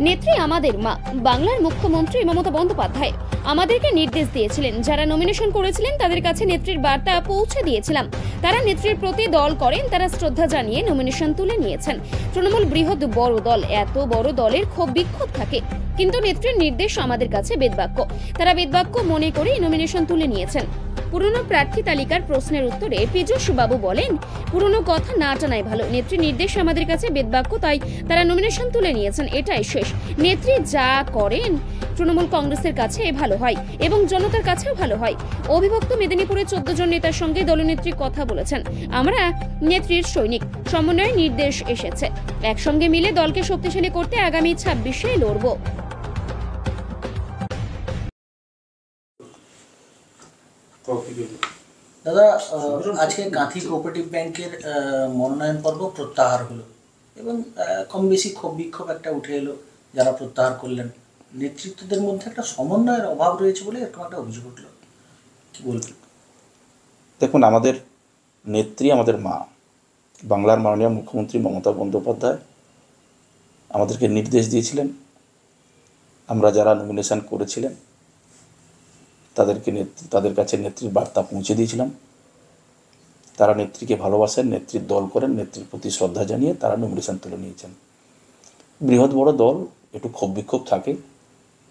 নেত্রী আমাদের মা। বাংলার মুখ্যমন্ত্রী মমতা বন্দ্যোপাধ্যায় আমাদেরকে নির্দেশ দিয়েছিলেন, যারা নমিনেশন করেছিলেন তাদের কাছে নেত্রীর বার্তা পৌঁছে দিয়েছিলাম। তারা নেত্রীর প্রতি দল করেন, তারা শ্রদ্ধা জানিয়ে নমিনেশন তুলে নিয়েছেন। তৃণমূল বৃহৎ বড় দল, এত বড় দলের ক্ষোভ বিক্ষোভ থাকে, কিন্তু নেত্রীর নির্দেশ আমাদের কাছে বেদবাক্য। তারা বেদবাক্য মনে করে নমিনেশন তুলে নিয়েছেন। পুরনো প্রার্থী তালিকার প্রশ্নের উত্তরে পীযূষ বাবু বলেন, পুরনো কথা না টানাই ভালো। নেত্রী নির্দেশ আমাদের কাছে বেদবাক্য, তাই তারা নমিনেশন তুলে নিয়েছেন, এটাই শেষ। নেত্রী যা করেন তৃণমূল কংগ্রেসের কাছে ভালো হয় এবং জনতার কাছেও ভালো হয়। অবিভক্ত মেদিনীপুরে 14 জন নেতার সঙ্গে দলনেত্রী কথা বলেছেন। আমরা নেত্রীর সৈনিক, সমন্বয়ের নির্দেশ এসেছে। একসঙ্গে মিলে দলকে শক্তিশালী করতে আগামী 26-এ লড়ব। দাদা, আজকে কাঁথি কোঅপারেটিভ ব্যাংকের মনোনয়ন পর্ব প্রত্যাহার হলো এবং কম বেশি ক্ষোভ বিক্ষোভ একটা উঠে এলো যারা প্রত্যাহার করলেন। নেতৃত্বদের মধ্যে একটা সমন্বয়ের অভাব রয়েছে বলে এরকম একটা অভিযোগ উঠল, কি বলবেন? দেখুন, আমাদের নেত্রী আমাদের মা। বাংলার মাননীয় মুখ্যমন্ত্রী মমতা বন্দ্যোপাধ্যায় আমাদেরকে নির্দেশ দিয়েছিলেন, আমরা যারা নমিনেশন করেছিলেন তাদের কাছে নেত্রীর বার্তা পৌঁছে দিয়েছিলাম। তারা নেত্রীকে ভালোবাসেন, নেত্রীর দল করেন, নেত্রীর প্রতি শ্রদ্ধা জানিয়ে তারা নমিনেশন তুলে নিয়েছেন। বৃহৎ বড় দল, একটু ক্ষোভ বিক্ষোভ থাকে,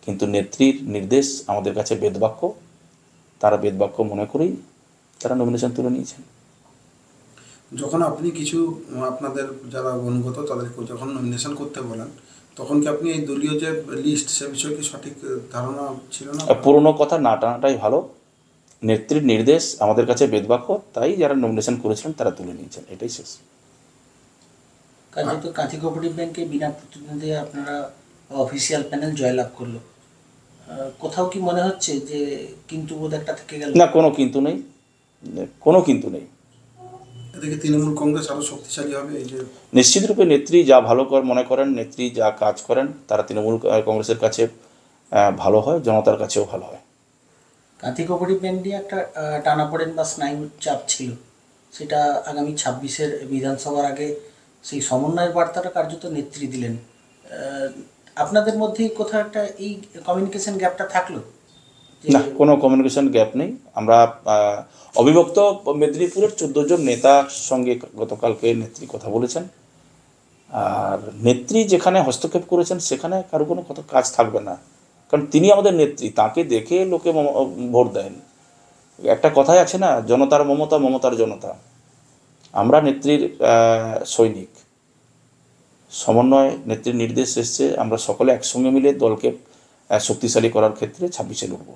কিন্তু নেত্রীর নির্দেশ আমাদের কাছে বেদবাক্য। তারা বেদবাক্য মনে করেই তারা নমিনেশন তুলে নিয়েছেন। যখন আপনি কিছু আপনাদের যারা অনুগত তাদেরকে যখন নমিনেশন করতে বলেন, তখন কি আপনি এই দলীয় যে লিস্ট সে বিষয়ে কি সঠিক ধারণা ছিল না? পুরনো কথা না টানাটাই ভালো। নেত্রীর নির্দেশ আমাদের কাছে বেদবাক্য, তাই যারা নমিনেশন করেছিলেন তারা তুলে নিয়েছেন, এটাই শেষ। যেহেতু কাঁথি কোঅপারেটিভ ব্যাংকে বিনা প্রতিদ্বন্দ্বী আপনারা অফিসিয়াল প্যানেল জয়লাভ করলো, কোথাও কি মনে হচ্ছে যে কিন্তু বোধ একটা থেকে গেল? না, কোনো কিন্তু নেই, কোনো কিন্তু নেই। এদিকে তৃণমূল কংগ্রেস আরও শক্তিশালী হবে। এই যে নিশ্চিত রূপে নেত্রী যা ভালো মনে করেন, নেত্রী যা কাজ করেন, তারা তৃণমূল কংগ্রেসের কাছে ভালো হয়, জনতার কাছেও ভালো হয়। কাঁথি কোঅপারেটিভ ব্যাংক নিয়ে একটা টানাপোড়েন বা স্নায়ু চাপ ছিল, সেটা আগামী 26-এর বিধানসভার আগে সেই সমন্বয়ের বার্তাটা কার্যত নেত্রী দিলেন। আপনাদের মধ্যেই কোথাও একটা এই কমিউনিকেশন গ্যাপটা থাকলো? না, কোনো কমিউনিকেশন গ্যাপ নেই। আমরা অবিভক্ত মেদিনীপুরের 14 জন নেতার সঙ্গে গতকালকে নেত্রী কথা বলেছেন, আর নেত্রী যেখানে হস্তক্ষেপ করেছেন সেখানে কারো কোনো কাজ থাকবে না, কারণ তিনি আমাদের নেত্রী, তাকে দেখে লোকে ভোট দেন। একটা কথাই আছে না, জনতার মমতা, মমতার জনতা। আমরা নেত্রীর সৈনিক, সমন্বয় নেত্রীর নির্দেশ এসছে, আমরা সকলে একসঙ্গে মিলে দলকে শক্তিশালী করার ক্ষেত্রে 26-এ লড়ব।